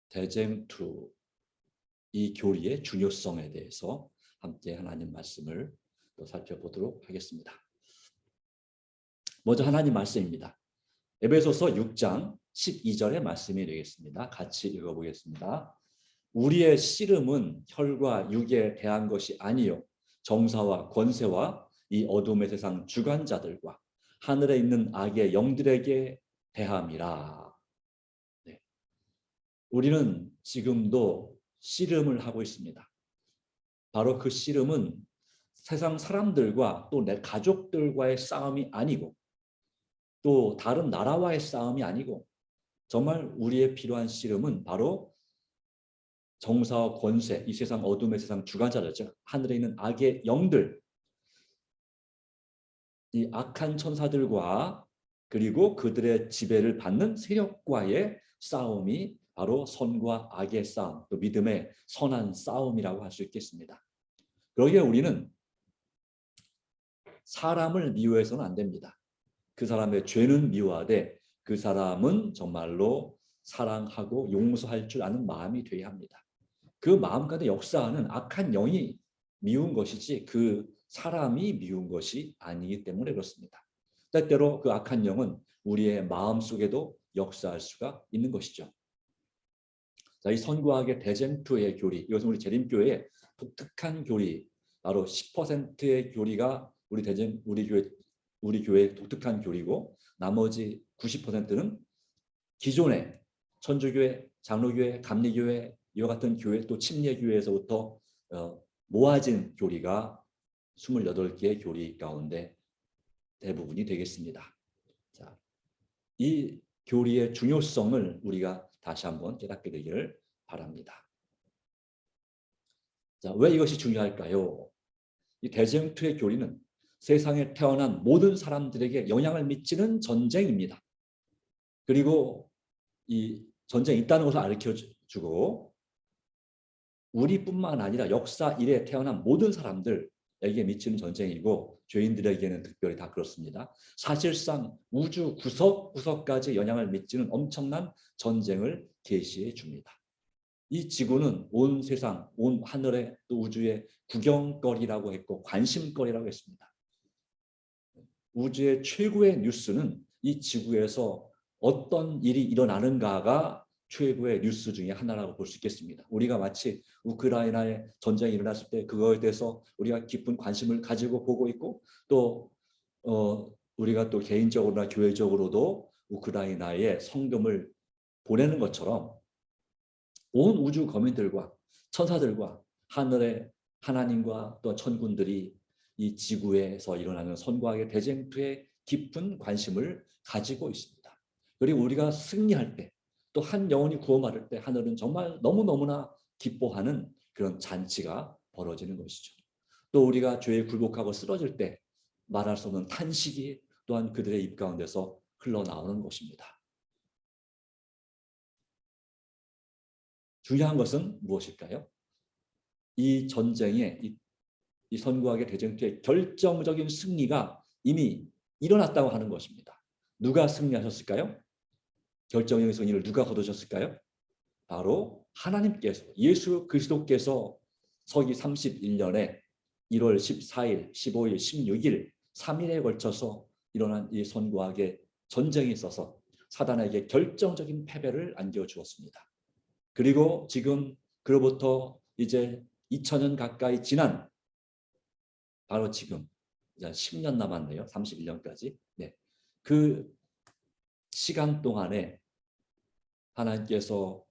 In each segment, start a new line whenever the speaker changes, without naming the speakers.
대쟁투 이 교리의 중요성에 대해서 함께 하나님 말씀을 또 살펴보도록 하겠습니다. 먼저 하나님 말씀입니다. 에베소서 6장 12절의 말씀이 되겠습니다. 같이 읽어보겠습니다. 우리의 씨름은 혈과 육에 대한 것이 아니요 정사와 권세와 이 어둠의 세상 주관자들과 하늘에 있는 악의 영들에게 대함이라. 네. 우리는 지금도 씨름을 하고 있습니다. 바로 그 씨름은 세상 사람들과 또 내 가족들과의 싸움이 아니고 또 다른 나라와의 싸움이 아니고 정말 우리의 필요한 씨름은 바로 정사와 권세, 이 세상 어둠의 세상 주관자들, 하늘에 있는 악의 영들, 이 악한 천사들과 그리고 그들의 지배를 받는 세력과의 싸움이 바로 선과 악의 싸움, 또 믿음의 선한 싸움이라고 할 수 있겠습니다. 그러기에 우리는 사람을 미워해서는 안 됩니다. 그 사람의 죄는 미워하되 그 사람은 정말로 사랑하고 용서할 줄 아는 마음이 되어야 합니다. 그 마음 가운데 역사하는 악한 영이 미운 것이지 그 사람이 미운 것이 아니기 때문에 그렇습니다. 때때로 그 악한 영은 우리의 마음 속에도 역사할 수가 있는 것이죠. 자, 이 선과 악의 대쟁투의 교리, 이것은 우리 재림교회의 독특한 교리, 바로 10%의 교리가 우리 교회의 독특한 교리고 나머지 90%는 기존의 천주교회, 장로교회, 감리교회 이와 같은 교회 또 침례교회에서부터 모아진 교리가 28개의 교리 가운데 대부분이 되겠습니다. 자, 이 교리의 중요성을 우리가 다시 한번 깨닫게 되기를 바랍니다. 자, 왜 이것이 중요할까요? 이 대쟁투의 교리는 세상에 태어난 모든 사람들에게 영향을 미치는 전쟁입니다. 그리고 이 전쟁이 있다는 것을 가르쳐주고 우리뿐만 아니라 역사 이래 태어난 모든 사람들에게 미치는 전쟁이고 죄인들에게는 특별히 다 그렇습니다. 사실상 우주 구석구석까지 영향을 미치는 엄청난 전쟁을 계시해 줍니다. 이 지구는 온 세상, 온 하늘의 또 우주의 구경거리라고 했고 관심거리라고 했습니다. 우주의 최고의 뉴스는 이 지구에서 어떤 일이 일어나는가가 최고의 뉴스 중에 하나라고 볼 수 있겠습니다. 우리가 마치 우크라이나의 전쟁이 일어났을 때 그거에 대해서 우리가 깊은 관심을 가지고 보고 있고 또 우리가 또 개인적으로나 교회적으로도 우크라이나에 성금을 보내는 것처럼 온 우주 거민들과 천사들과 하늘의 하나님과 또 천군들이 이 지구에서 일어나는 선과 악의 대쟁투에 깊은 관심을 가지고 있습니다. 그리고 우리가 승리할 때 또 한 영혼이 구원받을 때 하늘은 정말 너무너무나 기뻐하는 그런 잔치가 벌어지는 것이죠. 또 우리가 죄에 굴복하고 쓰러질 때 말할 수 없는 탄식이 또한 그들의 입 가운데서 흘러나오는 것입니다. 중요한 것은 무엇일까요? 이 전쟁의 이 선과 악의 대쟁투의 결정적인 승리가 이미 일어났다고 하는 것입니다. 누가 승리하셨을까요? 결정적인 승리를 누가 거두셨을까요? 바로 하나님께서 예수 그리스도께서 서기 31년에 1월 14일, 15일, 16일 3일에 걸쳐서 일어난 이 선과 악의 전쟁에 있어서 사단에게 결정적인 패배를 안겨주었습니다. 그리고 지금 그로부터 이제 2000년 가까이 지난 바로 지금 이제 10년 남았네요. 31년까지. 네. 그 시간 동안에 하나님께서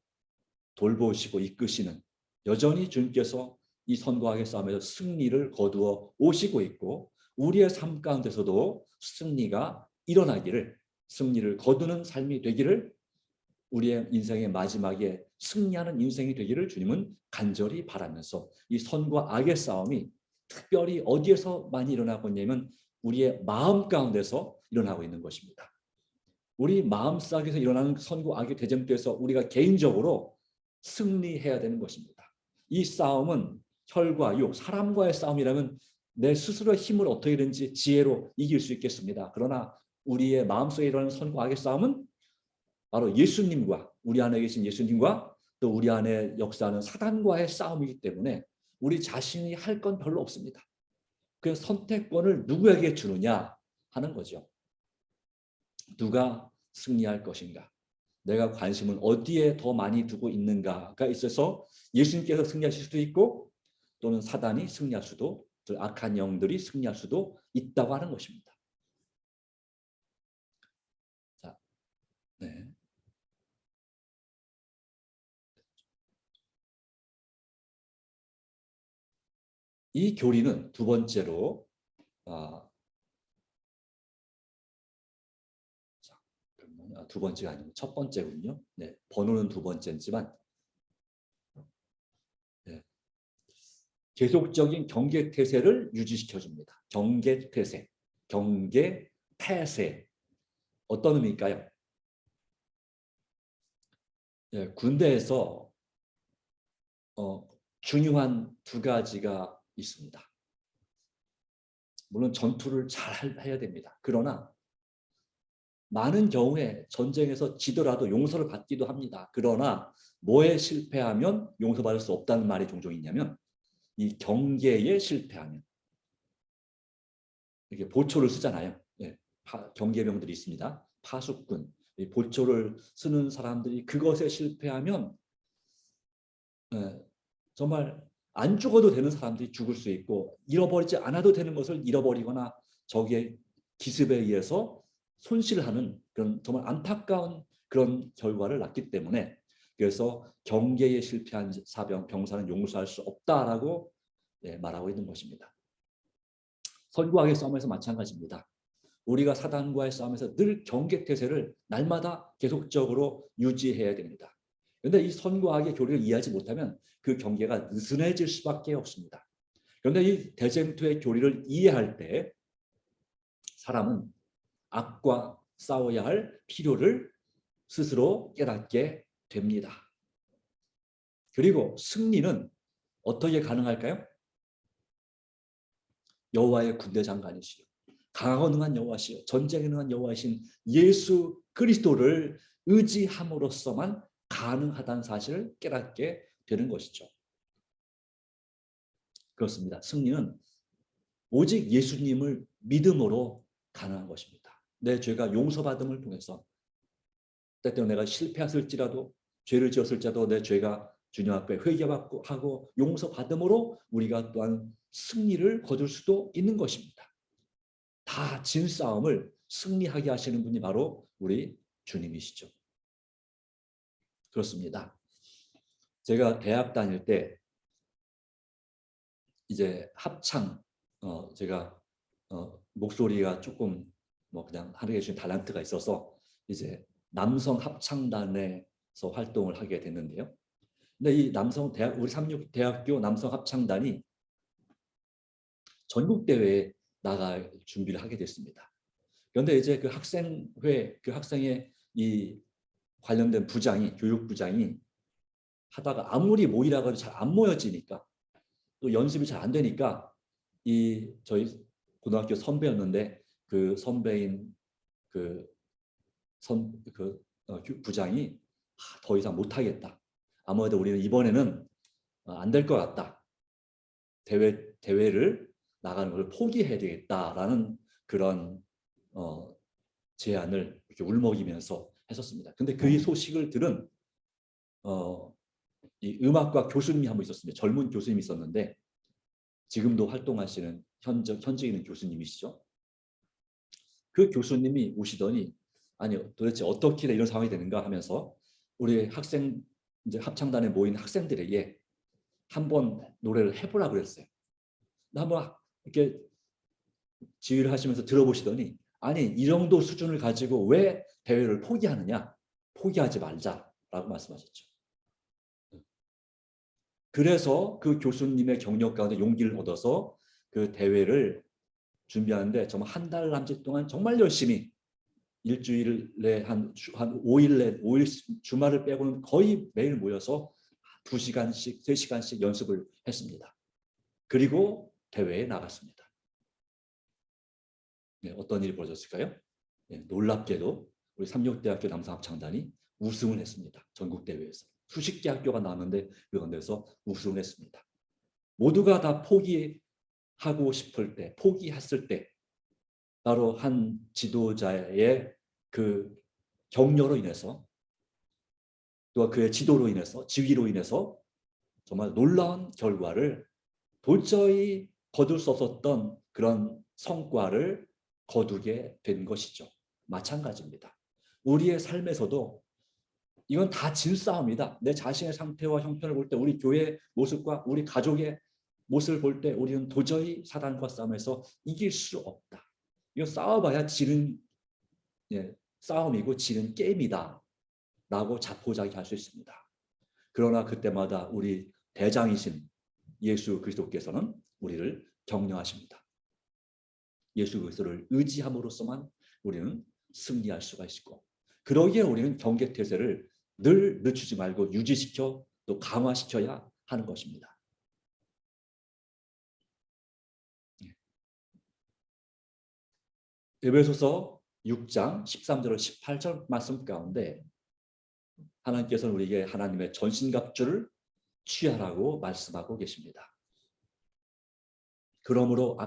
돌보시고 이끄시는 여전히 주님께서 이 선과 악의 싸움에서 승리를 거두어 오시고 있고 우리의 삶 가운데서도 승리가 일어나기를 승리를 거두는 삶이 되기를 우리의 인생의 마지막에 승리하는 인생이 되기를 주님은 간절히 바라면서 이 선과 악의 싸움이 특별히 어디에서 많이 일어나고 있냐면 우리의 마음 가운데서 일어나고 있는 것입니다. 우리 마음 속에서 일어나는 선과 악의 대쟁투에서 우리가 개인적으로 승리해야 되는 것입니다. 이 싸움은 혈과 육, 사람과의 싸움이라면 내 스스로의 힘을 어떻게든지 지혜로 이길 수 있겠습니다. 그러나 우리의 마음속에 일어나는 선과 악의 싸움은 바로 예수님과 우리 안에 계신 예수님과 또 우리 안에 역사하는 사단과의 싸움이기 때문에 우리 자신이 할 건 별로 없습니다. 그 선택권을 누구에게 주느냐 하는 거죠. 누가 승리할 것인가? 내가 관심을 어디에 더 많이 두고 있는가가 있어서 예수님께서 승리하실 수도 있고 또는 사단이 승리할 수도, 악한 영들이 승리할 수도 있다고 하는 것입니다. 자, 네. 이 교리는 두 번째로 두 번째가 아니고 첫 번째군요. 네, 번호는 두 번째지만 네, 계속적인 경계 태세를 유지시켜 줍니다. 경계 태세, 경계 폐쇄 어떤 의미일까요? 네, 군대에서 중요한 두 가지가 있습니다. 물론 전투를 잘 해야 됩니다. 그러나 많은 경우에 전쟁에서 지더라도 용서를 받기도 합니다. 그러나 뭐에 실패하면 용서받을 수 없다는 말이 종종 있냐면 이 경계에 실패하면 이렇게 보초를 쓰잖아요. 네, 경계병들이 있습니다. 파수꾼, 보초를 쓰는 사람들이 그것에 실패하면 정말 안 죽어도 되는 사람들이 죽을 수 있고 잃어버리지 않아도 되는 것을 잃어버리거나 적의 기습에 의해서 손실을 하는 그런 정말 안타까운 그런 결과를 낳기 때문에 그래서 경계에 실패한 병사는 용서할 수 없다라고 말하고 있는 것입니다. 선구학의 싸움에서 마찬가지입니다. 우리가 사단과의 싸움에서 늘 경계태세를 날마다 계속적으로 유지해야 됩니다. 그런데 이 선과학의 교리를 이해하지 못하면 그 경계가 느슨해질 수밖에 없습니다. 그런데 이 대쟁투의 교리를 이해할 때 사람은 악과 싸워야 할 필요를 스스로 깨닫게 됩니다. 그리고 승리는 어떻게 가능할까요? 여호와의 군대 장관이시요 강하고 능한 여호와시요 전쟁에 능한 여호와이신 예수 그리스도를 의지함으로써만 가능하다는 사실을 깨닫게 되는 것이죠. 그렇습니다. 승리는 오직 예수님을 믿음으로 가능한 것입니다. 내 죄가 용서받음을 통해서 때때로 내가 실패했을지라도 죄를 지었을지라도 내 죄가 주님 앞에 회개받고 하고 용서받음으로 우리가 또한 승리를 거둘 수도 있는 것입니다. 다 진 싸움을 승리하게 하시는 분이 바로 우리 주님이시죠. 그렇습니다. 제가 대학 다닐 때 이제 합창 제가 목소리가 조금 뭐 그냥 하늘에 주신 달란트가 있어서 이제 남성 합창단에서 활동을 하게 됐는데요. 근데 이 남성 대학 우리 삼육대학교 남성 합창단이 전국 대회에 나갈 준비를 하게 됐습니다. 그런데 이제 그 학생회 그 학생의 이 관련된 부장이 교육부장이 하다가 아무리 모이라고 해도 잘 안 모여지니까 또 연습이 잘 안 되니까 이 저희 고등학교 선배였는데 그 선배인 그 부장이 더 이상 못하겠다. 아무래도 우리는 이번에는 안 될 것 같다. 대회를 나가는 걸 포기해야 되겠다라는 그런 제안을 이렇게 울먹이면서 했었습니다. 근데 그 소식을 들은 이 음악과 교수님이 한 분 있었습니다. 젊은 교수님이 있었는데 지금도 활동하시는 현직에 있는 교수님이시죠. 그 교수님이 오시더니 아니 도대체 어떻게 이런 상황이 되는가 하면서 우리 학생 이제 합창단에 모인 학생들에게 한번 노래를 해보라 그랬어요. 한번 이렇게 지휘를 하시면서 들어보시더니 아니 이 정도 수준을 가지고 왜 대회를 포기하느냐? 포기하지 말자라고 말씀하셨죠. 그래서 그 교수님의 경력 가운데 용기를 얻어서 그 대회를 준비하는데 정말 한 달 남짓 동안 정말 열심히 일주일에 한 5일 5일 주말을 빼고는 거의 매일 모여서 2시간씩 3시간씩 연습을 했습니다. 그리고 대회에 나갔습니다. 네, 어떤 일이 벌어졌을까요? 네, 놀랍게도 우리 삼육대학교 남성합창단이 우승을 했습니다. 전국 대회에서 수십 개 학교가 나왔는데 그런 데서 우승을 했습니다. 모두가 다 포기하고 싶을 때, 포기했을 때 바로 한 지도자의 그 격려로 인해서 또 그의 지도로 인해서 지위로 인해서 정말 놀라운 결과를 도저히 거둘 수 없었던 그런 성과를 거두게 된 것이죠. 마찬가지입니다. 우리의 삶에서도 이건 다 질싸움이다. 내 자신의 상태와 형편을 볼 때 우리 교회의 모습과 우리 가족의 모습을 볼 때 우리는 도저히 사단과 싸움에서 이길 수 없다. 이거 싸워봐야 지는 싸움이고 지는 게임이다 라고 자포자기할 수 있습니다. 그러나 그때마다 우리 대장이신 예수 그리스도께서는 우리를 격려하십니다. 예수 그리스도를 의지함으로써만 우리는 승리할 수가 있고, 그러기에 우리는 경계태세를 늘 늦추지 말고 유지시켜 또 강화시켜야 하는 것입니다. 에베소서 6장 13절 18절 말씀 가운데 하나님께서는 우리에게 하나님의 전신갑주를 취하라고 말씀하고 계십니다. 그러므로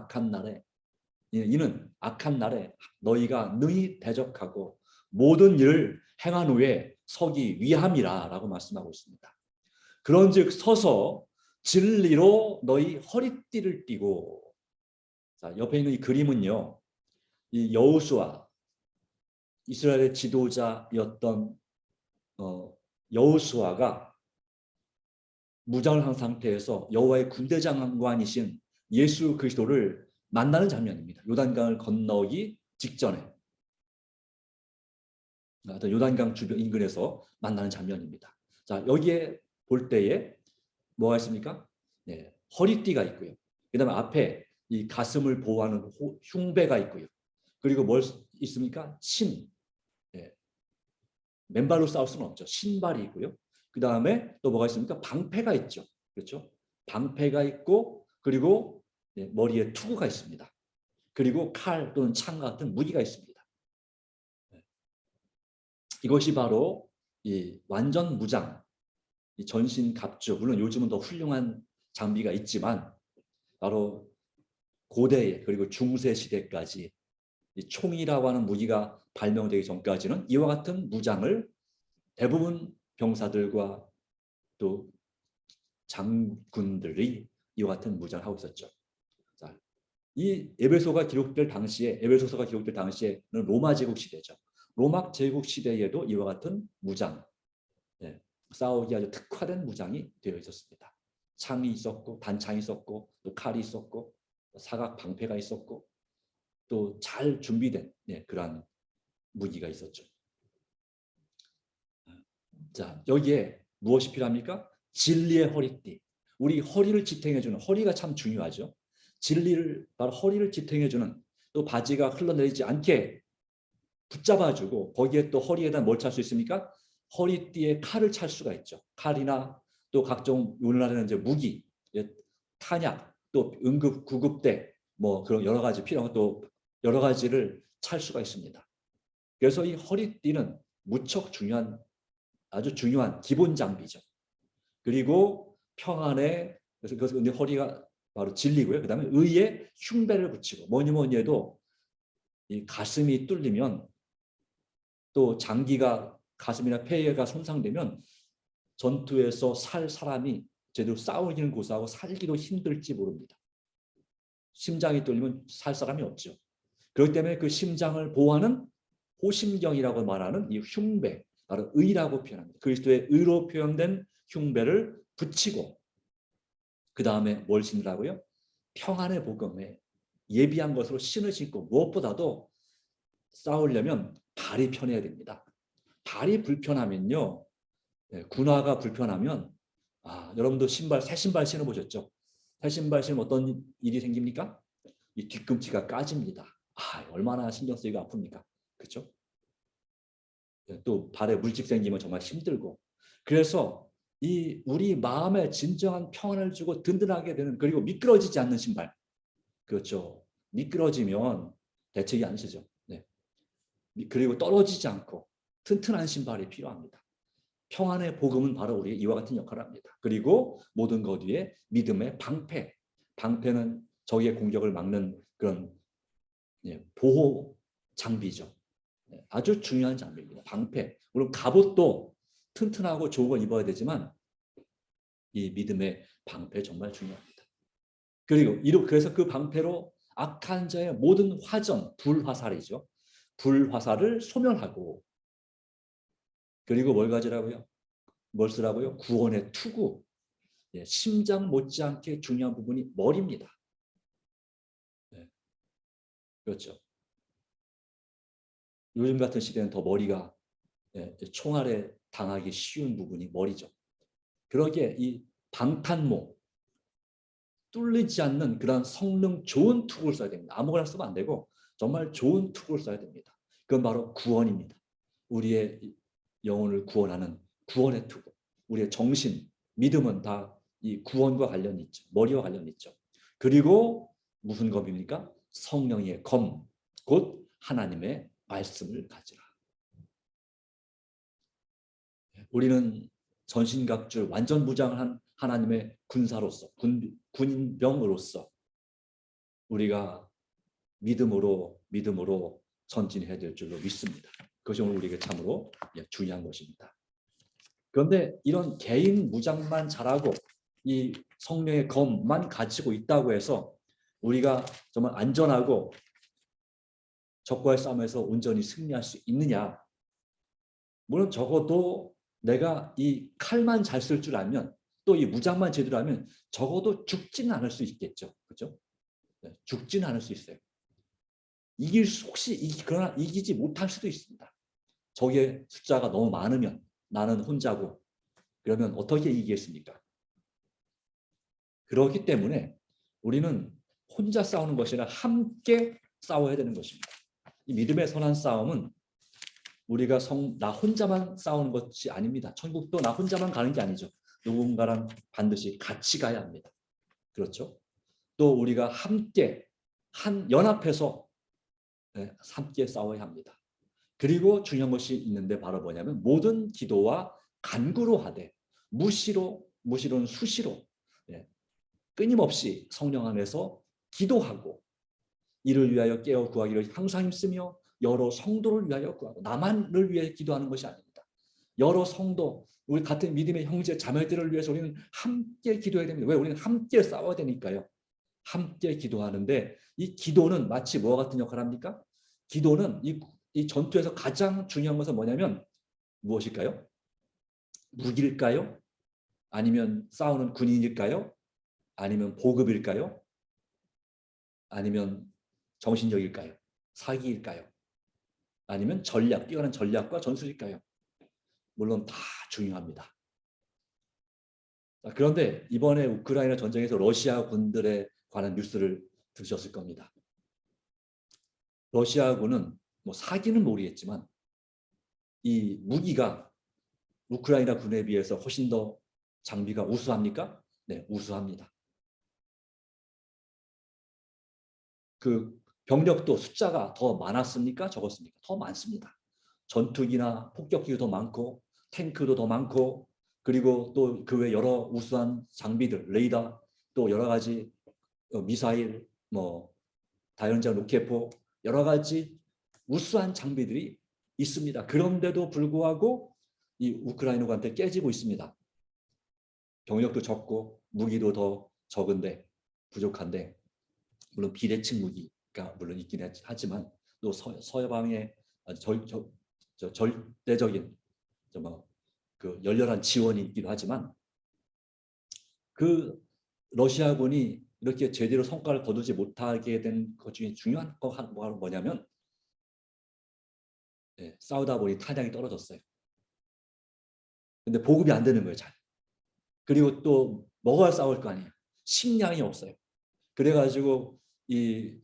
이는 악한 날에 너희가 능히 대적하고 모든 일을 행한 후에 서기 위함이라 라고 말씀하고 있습니다. 그런즉 서서 진리로 너희 허리띠를 띠고, 자, 옆에 있는 이 그림은요, 이 여호수아, 이스라엘의 지도자였던 여호수아가 무장을 한 상태에서 여호와의 군대 장관이신 예수 그리스도를 만나는 장면입니다. 요단강을 건너기 직전에 요단강 주변 인근에서 만나는 장면입니다. 자, 여기에 볼 때에 뭐가 있습니까? 네, 허리띠가 있고요. 그다음에 앞에 이 가슴을 보호하는 흉배가 있고요. 그리고 뭘 있습니까? 네, 맨발로 싸울 수는 없죠. 신발이 있고요. 그 다음에 또 뭐가 있습니까? 방패가 있죠. 그렇죠? 방패가 있고, 그리고 머리에 투구가 있습니다. 그리고 칼 또는 창 같은 무기가 있습니다. 이것이 바로 이 완전 무장, 이 전신 갑주, 물론 요즘은 더 훌륭한 장비가 있지만 바로 고대 그리고 중세 시대까지 이 총이라고 하는 무기가 발명되기 전까지는 이와 같은 무장을 대부분 병사들과 또 장군들이 이와 같은 무장을 하고 있었죠. 자, 이 에베소서가 기록될 당시에는 로마 제국 시대죠. 로마 제국 시대에도 이와 같은 무장, 싸우기 아주 특화된 무장이 되어 있었습니다. 창이 있었고, 단창이 있었고, 또 칼이 있었고, 사각 방패가 있었고, 또 잘 준비된 그러한 무기가 있었죠. 자, 여기에 무엇이 필요합니까? 진리의 허리띠. 우리 허리를 지탱해주는, 허리가 참 중요하죠. 바로 허리를 지탱해주는, 또 바지가 흘러내리지 않게 붙잡아주고, 거기에 또 허리에다 뭘 찰 수 있습니까? 허리띠에 칼을 찰 수가 있죠. 칼이나 또 각종 오늘날에는 이제 무기, 탄약, 또 응급 구급대, 뭐 그런 여러 가지 필요한 또 여러 가지를 찰 수가 있습니다. 그래서 이 허리띠는 무척 아주 중요한 기본 장비죠. 그리고 평안에, 그래서 허리가 바로 진리고요. 그 다음에 의에 흉배를 붙이고, 뭐니 해도 이 가슴이 뚫리면, 또 장기가 가슴이나 폐가 손상되면 전투에서 살 사람이 제대로 싸우기는 고사하고 살기도 힘들지 모릅니다. 심장이 뚫리면 살 사람이 없죠. 그렇기 때문에 그 심장을 보호하는 호심경이라고 말하는 이 흉배, 바로 의라고 표현합니다. 그리스도의 의로 표현된 흉배를 붙이고, 그 다음에 뭘 신으라고요? 평안의 복음에 예비한 것으로 신을 신고, 무엇보다도 싸우려면 발이 편해야 됩니다. 발이 불편하면요, 군화가 불편하면, 여러분도 새 신발 신어보셨죠? 새 신발 신으면 어떤 일이 생깁니까? 이 뒤꿈치가 까집니다. 얼마나 신경 쓰이고 아픕니까? 그렇죠? 또 발에 물집 생기면 정말 힘들고. 그래서 이 우리 마음에 진정한 평안을 주고 든든하게 되는, 그리고 미끄러지지 않는 신발. 그렇죠. 미끄러지면 대책이 안 쓰죠. 그리고 떨어지지 않고 튼튼한 신발이 필요합니다. 평안의 복음은 바로 우리 이와 같은 역할을 합니다. 그리고 모든 것 위에 믿음의 방패. 방패는 적의 공격을 막는 그런 보호 장비죠. 아주 중요한 장비입니다. 방패. 물론 갑옷도 튼튼하고 좋은 걸 입어야 되지만 이 믿음의 방패 정말 중요합니다. 그리고 그래서 그 방패로 악한 자의 모든 화전, 불화살이죠. 불화살을 소멸하고, 그리고 뭘 가지라고요? 뭘 쓰라고요? 구원의 투구. 심장 못지않게 중요한 부분이 머리입니다. 그렇죠. 요즘 같은 시대는 더 머리가 총알에 당하기 쉬운 부분이 머리죠. 그러기에 이 방탄모, 뚫리지 않는 그런 성능 좋은 투구를 써야 됩니다. 아무거나 쓰면 안 되고 정말 좋은 투구를 써야 됩니다. 그건 바로 구원입니다. 우리의 영혼을 구원하는 구원의 투구. 우리의 정신, 믿음은 다 이 구원과 관련이 있죠. 머리와 관련이 있죠. 그리고 무슨 검입니까? 성령의 검, 곧 하나님의 말씀을 가지라. 우리는 전신갑주 완전 무장한 하나님의 군사로서, 군병으로서 우리가 믿음으로 전진해야 될 줄로 믿습니다. 그것이 오늘 우리에게 참으로 중요한 것입니다. 그런데 이런 개인 무장만 잘하고 이 성령의 검만 가지고 있다고 해서 우리가 정말 안전하고 적과의 싸움에서 온전히 승리할 수 있느냐? 물론 적어도 내가 이 칼만 잘 쓸 줄 알면, 또 이 무장만 제대로 하면 적어도 죽지는 않을 수 있겠죠. 그렇죠? 죽지는 않을 수 있어요. 그러나 이기지 못할 수도 있습니다. 적의 숫자가 너무 많으면, 나는 혼자고, 그러면 어떻게 이기겠습니까? 그렇기 때문에 우리는 혼자 싸우는 것이 아니라 함께 싸워야 되는 것입니다. 이 믿음의 선한 싸움은 우리가 나 혼자만 싸우는 것이 아닙니다. 천국도 나 혼자만 가는 게 아니죠. 누군가랑 반드시 같이 가야 합니다. 그렇죠? 또 우리가 함께 연합해서 함께 싸워야 합니다. 그리고 중요한 것이 있는데 바로 뭐냐면 모든 기도와 간구로 하되 무시로는 수시로 끊임없이 성령 안에서 기도하고 이를 위하여 깨어 구하기를 항상 힘쓰며 여러 성도를 위하여 구하고 나만을 위해 기도하는 것이 아닙니다. 여러 성도, 우리 같은 믿음의 형제 자매들을 위해서 우리는 함께 기도해야 됩니다. 왜? 우리는 함께 싸워야 되니까요. 함께 기도하는데 이 기도는 마치 뭐와 같은 역할을 합니까? 기도는 이 전투에서 가장 중요한 것은 뭐냐면 무엇일까요? 무기일까요? 아니면 싸우는 군인일까요? 아니면 보급일까요? 아니면 정신력일까요? 사기일까요? 아니면 뛰어난 전략과 전술일까요? 물론 다 중요합니다. 그런데 이번에 우크라이나 전쟁에서 러시아 군들에 관한 뉴스를 들으셨을 겁니다. 러시아군은 사기는 모르겠지만 이 무기가 우크라이나 군에 비해서 훨씬 더 장비가 우수합니까? 네, 우수합니다. 그 병력도 숫자가 더 많았습니까? 적었습니까? 더 많습니다. 전투기나 폭격기도 더 많고 탱크도 더 많고 그리고 또 그 외 여러 우수한 장비들, 레이더, 또 여러 가지 미사일, 다연장 로켓포 여러 가지 우수한 장비들이 있습니다. 그런데도 불구하고 이 우크라이나한테 깨지고 있습니다. 병력도 적고 무기도 더 적은데 부족한데 물론 비대칭 무기가 물론 있긴 하지만 또 서방의 절대적인 그 열렬한 지원이 있기도 하지만 그 러시아군이 이렇게 제대로 성과를 거두지 못하게 된 것 중에 중요한 거가 뭐냐면 싸우다 보니 탄약이 떨어졌어요. 근데 보급이 안 되는 거예요, 잘. 그리고 또 먹어야 싸울 거 아니에요. 식량이 없어요. 그래가지고 이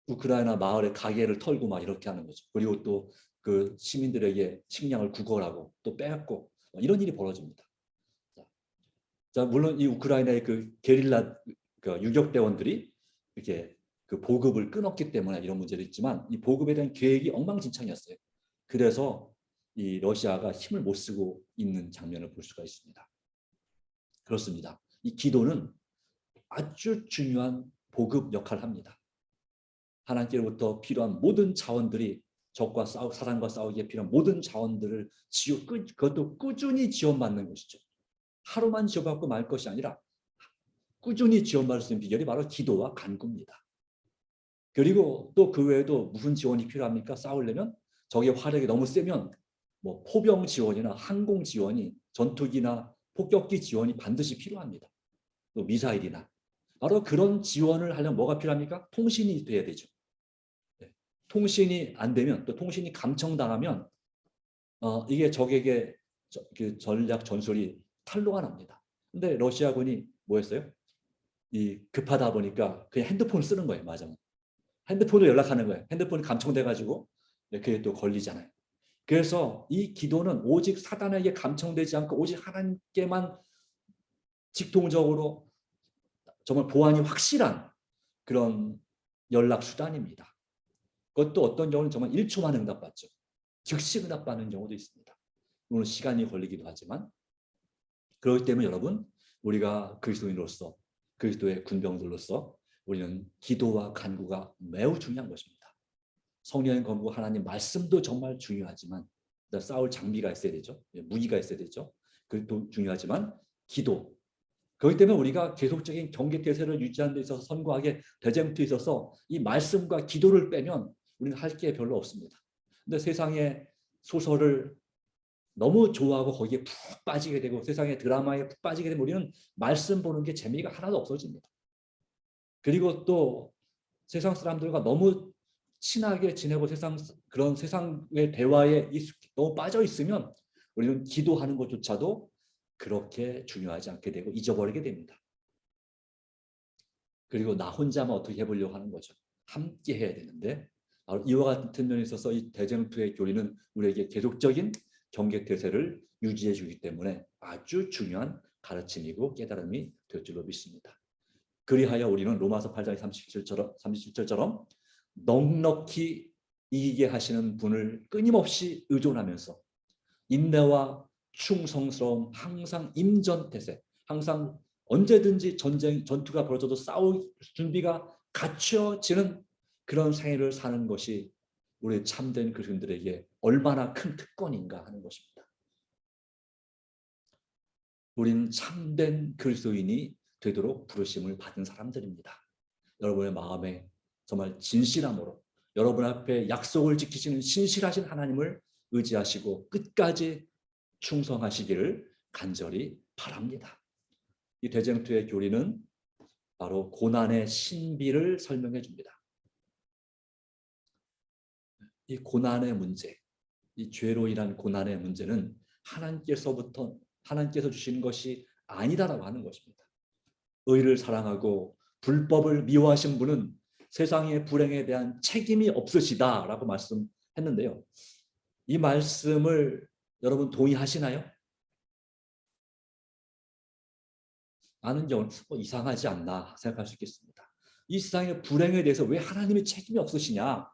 우크라이나 마을에 가게를 털고 막 이렇게 하는 거죠. 그리고 또 그 시민들에게 식량을 구걸하고 또 빼앗고 이런 일이 벌어집니다. 자, 물론 이 우크라이나의 그 게릴라 그 유격대원들이 이렇게 그 보급을 끊었기 때문에 이런 문제도 있지만 이 보급에 대한 계획이 엉망진창이었어요. 그래서 이 러시아가 힘을 못 쓰고 있는 장면을 볼 수가 있습니다. 그렇습니다. 이 기도는 아주 중요한 보급 역할을 합니다. 하나님께로부터 필요한 모든 자원들이 적과 사단과 싸우기에 필요한 모든 자원들을 그것도 꾸준히 지원받는 것이죠. 하루만 지원받고 말 것이 아니라 꾸준히 지원받을 수 있는 비결이 바로 기도와 간구입니다. 그리고 또 그 외에도 무슨 지원이 필요합니까? 싸우려면 적의 화력이 너무 세면 뭐 포병 지원이나 항공 지원이 전투기나 폭격기 지원이 반드시 필요합니다. 또 미사일이나 바로 그런 지원을 하려면 뭐가 필요합니까? 통신이 돼야 되죠. 통신이 안 되면 또 통신이 감청당하면 이게 적에게 그 전략 전술이 탄로가 납니다. 근데 러시아군이 뭐였어요? 이 급하다 보니까 그냥 핸드폰을 쓰는 거예요. 맞아. 핸드폰으로 연락하는 거예요. 핸드폰이 감청돼가지고 그게 또 걸리잖아요. 그래서 이 기도는 오직 사단에게 감청되지 않고 오직 하나님께만 직통적으로 정말 보안이 확실한 그런 연락 수단입니다. 그것도 어떤 경우는 정말 1초만 응답받죠. 즉시 응답받는 경우도 있습니다. 물론 시간이 걸리기도 하지만 그렇기 때문에 여러분 우리가 그리스도인으로서 그리스도의 군병들로서 우리는 기도와 간구가 매우 중요한 것입니다. 성령의 권고 하나님 말씀도 정말 중요하지만 싸울 장비가 있어야 되죠. 무기가 있어야 되죠. 그것도 중요하지만 기도. 그렇기 때문에 우리가 계속적인 경계태세를 유지하는 데 있어서 선구하게 대쟁투에 있어서 이 말씀과 기도를 빼면 우리는 할 게 별로 없습니다. 근데 세상의 소설을 너무 좋아하고 거기에 푹 빠지게 되고 세상의 드라마에 푹 빠지게 되면 우리는 말씀 보는 게 재미가 하나도 없어집니다. 그리고 또 세상 사람들과 너무 친하게 지내고 그런 세상의 대화에 너무 빠져 있으면 우리는 기도하는 것조차도 그렇게 중요하지 않게 되고 잊어버리게 됩니다. 그리고 나 혼자만 어떻게 해보려고 하는 거죠. 함께 해야 되는데 이와 같은 면에 있어서 이 대쟁투의 교리는 우리에게 계속적인 경계태세를 유지해 주기 때문에 아주 중요한 가르침이고 깨달음이 될 줄로 믿습니다. 그리하여 우리는 로마서 8장 37절처럼 넉넉히 이기게 하시는 분을 끊임없이 의존하면서 인내와 충성스러움, 항상 임전태세, 항상 언제든지 전투가 벌어져도 싸울 준비가 갖춰지는 그런 생애를 사는 것이 우리 참된 그리스도인들에게 얼마나 큰 특권인가 하는 것입니다. 우리는 참된 그리스도인이 되도록 부르심을 받은 사람들입니다. 여러분의 마음에 정말 진실함으로 여러분 앞에 약속을 지키시는 신실하신 하나님을 의지하시고 끝까지 충성하시기를 간절히 바랍니다. 이 대쟁투의 교리는 바로 고난의 신비를 설명해 줍니다. 이 고난의 문제, 이 죄로 인한 고난의 문제는 하나님께서 주시는 것이 아니다라고 하는 것입니다. 의를 사랑하고 불법을 미워하신 분은 세상의 불행에 대한 책임이 없으시다라고 말씀했는데요. 이 말씀을 여러분 동의하시나요? 많은 경우는 이상하지 않나 생각할 수 있겠습니다. 이 세상의 불행에 대해서 왜 하나님이 책임이 없으시냐?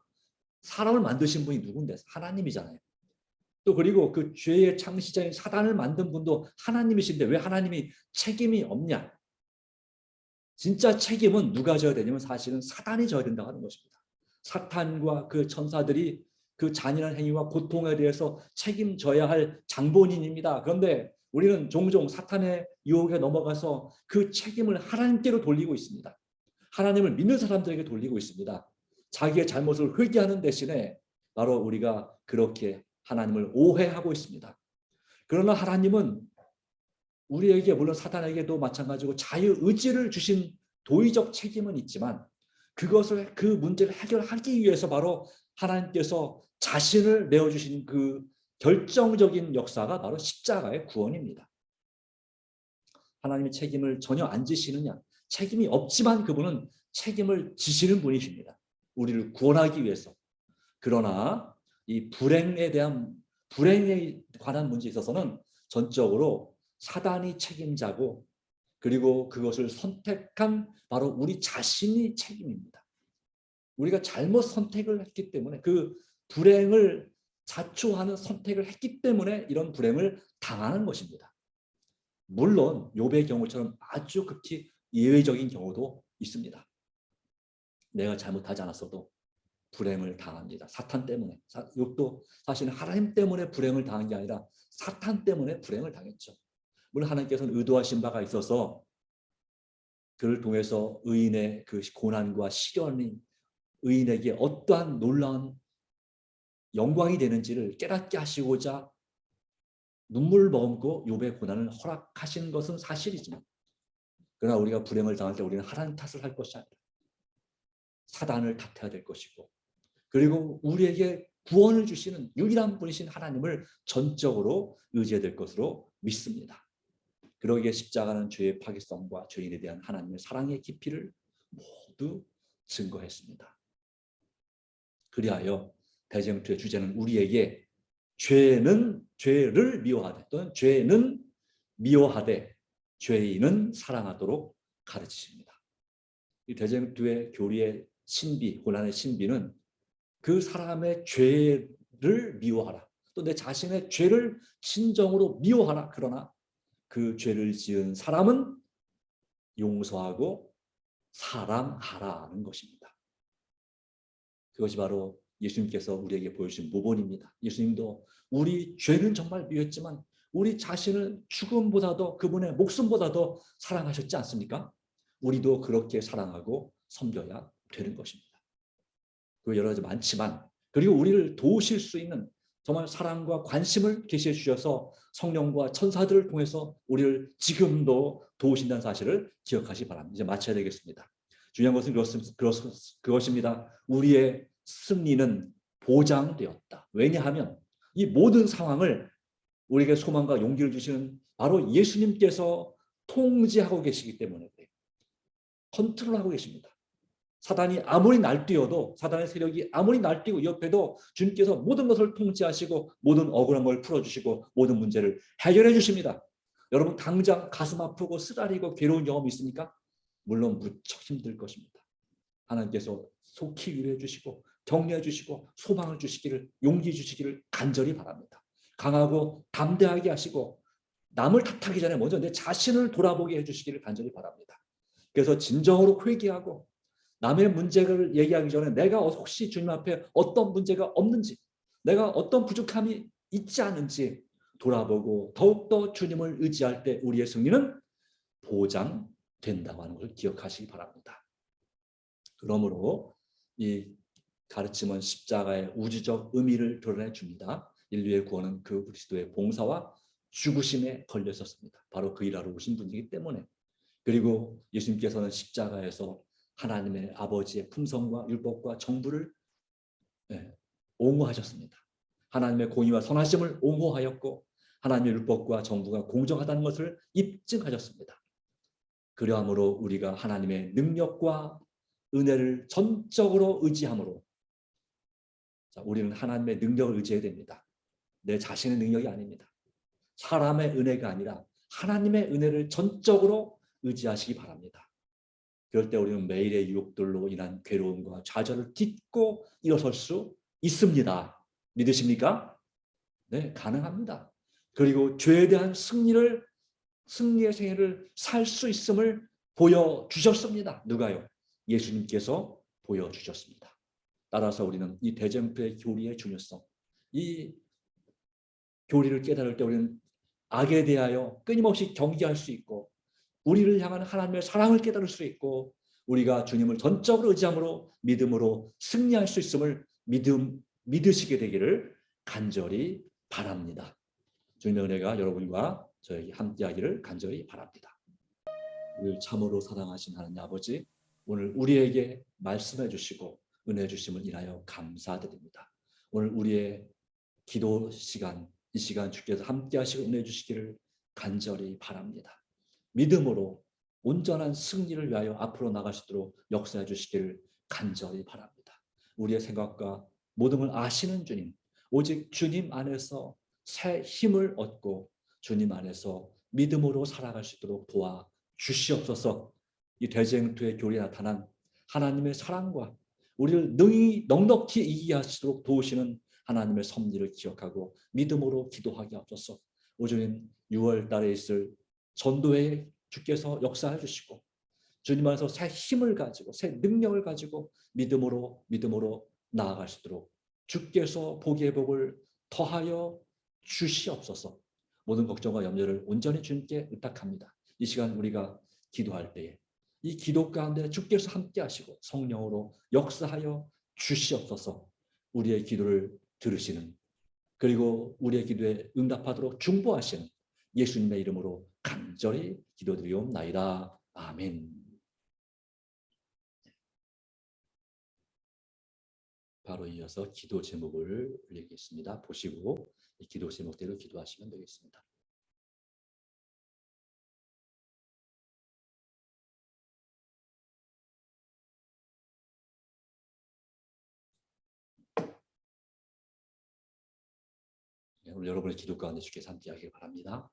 사람을 만드신 분이 누군데? 하나님이잖아요. 또 그리고 그 죄의 창시자인 사단을 만든 분도 하나님이신데 왜 하나님이 책임이 없냐? 진짜 책임은 누가 져야 되냐면 사실은 사단이 져야 된다고 하는 것입니다. 사탄과 그 천사들이 그 잔인한 행위와 고통에 대해서 책임져야 할 장본인입니다. 그런데 우리는 종종 사탄의 유혹에 넘어가서 그 책임을 하나님께로 돌리고 있습니다. 하나님을 믿는 사람들에게 돌리고 있습니다. 자기의 잘못을 회개하는 대신에 바로 우리가 그렇게 하나님을 오해하고 있습니다. 그러나 하나님은 우리에게 물론 사탄에게도 마찬가지고 자유의지를 주신 도의적 책임은 있지만 그 문제를 해결하기 위해서 바로 하나님께서 자신을 내어주신 그 결정적인 역사가 바로 십자가의 구원입니다. 하나님의 책임을 전혀 안 지시느냐? 책임이 없지만 그분은 책임을 지시는 분이십니다. 우리를 구원하기 위해서. 그러나 이 불행에 관한 문제에 있어서는 전적으로 사단이 책임자고 그리고 그것을 선택한 바로 우리 자신이 책임입니다. 우리가 잘못 선택을 했기 때문에 그 불행을 자초하는 선택을 했기 때문에 이런 불행을 당하는 것입니다. 물론 욥의 경우처럼 아주 극히 예외적인 경우도 있습니다. 내가 잘못하지 않았어도 불행을 당합니다. 사탄 때문에. 욥도 사실은 하나님 때문에 불행을 당한 게 아니라 사탄 때문에 불행을 당했죠. 물론 하나님께서는 의도하신 바가 있어서 그를 통해서 의인의 그 고난과 시련이 의인에게 어떠한 놀라운 영광이 되는지를 깨닫게 하시고자 눈물을 머금고 욥의 고난을 허락하신 것은 사실이지만, 그러나 우리가 불행을 당할 때 우리는 하나님 탓을 할 것이 아니라 사단을 탓해야 될 것이고, 그리고 우리에게 구원을 주시는 유일한 분이신 하나님을 전적으로 의지해야 될 것으로 믿습니다. 그러기에 십자가는 죄의 파괴성과 죄인에 대한 하나님의 사랑의 깊이를 모두 증거했습니다. 그리하여 대쟁투의 주제는 우리에게 죄를 미워하되 또는 죄는 미워하되 죄인은 사랑하도록 가르치십니다. 이 대쟁투의 교리의 신비, 고난의 신비는 그 사람의 죄를 미워하라, 또 내 자신의 죄를 진정으로 미워하라. 그러나 그 죄를 지은 사람은 용서하고 사랑하라는 것입니다. 그것이 바로 예수님께서 우리에게 보여주신 모본입니다. 예수님도 우리 죄는 정말 미웠지만 우리 자신을 죽음보다도, 그분의 목숨보다도 사랑하셨지 않습니까? 우리도 그렇게 사랑하고 섬겨야 되는 것입니다. 그 여러 가지 많지만, 그리고 우리를 도우실 수 있는 정말 사랑과 관심을 계시해 주셔서 성령과 천사들을 통해서 우리를 지금도 도우신다는 사실을 기억하시기 바랍니다. 이제 마쳐야 되겠습니다. 중요한 것은 그것입니다. 우리의 승리는 보장되었다. 왜냐하면 이 모든 상황을 우리에게 소망과 용기를 주시는 바로 예수님께서 통제하고 계시기 때문에 그래요. 컨트롤하고 계십니다. 사단이 아무리 날뛰어도, 사단의 세력이 아무리 날뛰고 옆에도 주님께서 모든 것을 통치하시고 모든 억울한 걸 풀어주시고 모든 문제를 해결해 주십니다. 여러분 당장 가슴 아프고 쓰라리고 괴로운 경험이 있습니까? 물론 무척 힘들 것입니다. 하나님께서 속히 위로해 주시고 격려해 주시고 소망을 주시기를, 용기 주시기를 간절히 바랍니다. 강하고 담대하게 하시고 남을 탓하기 전에 먼저 내 자신을 돌아보게 해주시기를 간절히 바랍니다. 그래서 진정으로 회개하고 남의 문제를 얘기하기 전에 내가 혹시 주님 앞에 어떤 문제가 없는지, 내가 어떤 부족함이 있지 않은지 돌아보고 더욱더 주님을 의지할 때 우리의 승리는 보장된다고 하는 것을 기억하시기 바랍니다. 그러므로 이 가르침은 십자가의 우주적 의미를 드러내 줍니다. 인류의 구원은 그 그리스도의 봉사와 죽으심에 걸려 있었습니다. 바로 그 일하러 오신 분이기 때문에. 그리고 예수님께서는 십자가에서 하나님의 아버지의 품성과 율법과 정부를 옹호하셨습니다. 하나님의 공의와 선하심을 옹호하였고 하나님의 율법과 정부가 공정하다는 것을 입증하셨습니다. 그러함으로 우리가 하나님의 능력과 은혜를 전적으로 의지함으로, 우리는 하나님의 능력을 의지해야 됩니다. 내 자신의 능력이 아닙니다. 사람의 은혜가 아니라 하나님의 은혜를 전적으로 의지하시기 바랍니다. 그럴 때 우리는 매일의 유혹들로 인한 괴로움과 좌절을 딛고 일어설 수 있습니다. 믿으십니까? 네, 가능합니다. 그리고 죄에 대한 승리의 생애를 살 수 있음을 보여주셨습니다. 누가요? 예수님께서 보여주셨습니다. 따라서 우리는 이 대쟁투의 교리의 중요성, 이 교리를 깨달을 때 우리는 악에 대하여 끊임없이 경계할 수 있고 우리를 향한 하나님의 사랑을 깨달을 수 있고 우리가 주님을 전적으로 의지함으로 믿음으로 승리할 수 있음을 믿으시게 되기를 간절히 바랍니다. 주님의 은혜가 여러분과 저에게 함께하기를 간절히 바랍니다. 우리를 참으로 사랑하신 하나님 아버지, 오늘 우리에게 말씀해 주시고 은혜 주심을 인하여 감사드립니다. 오늘 우리의 기도 시간, 이 시간 주께서 함께하시고 은혜 주시기를 간절히 바랍니다. 믿음으로 온전한 승리를 위하여 앞으로 나갈 수 있도록 역사해 주시기를 간절히 바랍니다. 우리의 생각과 모든 걸 아시는 주님, 오직 주님 안에서 새 힘을 얻고 주님 안에서 믿음으로 살아갈 수 있도록 도와주시옵소서. 이 대쟁투의 교리에 나타난 하나님의 사랑과 우리를 넉넉히 이기게 하시도록 도우시는 하나님의 섭리를 기억하고 믿음으로 기도하게 하옵소서. 오주님 6월 달에 있을 전도회에 주께서 역사해 주시고 주님 안에서 새 힘을 가지고 새 능력을 가지고 믿음으로 나아갈 수 있도록 주께서 복의 복을 더하여 주시옵소서. 모든 걱정과 염려를 온전히 주님께 의탁합니다. 이 시간 우리가 기도할 때에 이 기도 가운데 주께서 함께 하시고 성령으로 역사하여 주시옵소서. 우리의 기도를 들으시는 그리고 우리의 기도에 응답하도록 중보하시는 예수님의 이름으로 간절히 기도드리옵나이다. 아멘. 바로 이어서 기도 제목을 올리겠습니다. 보시고 이 기도 제목대로 기도하시면 되겠습니다. 오늘 여러분의 기도 가운데 주께서 함께하길 바랍니다.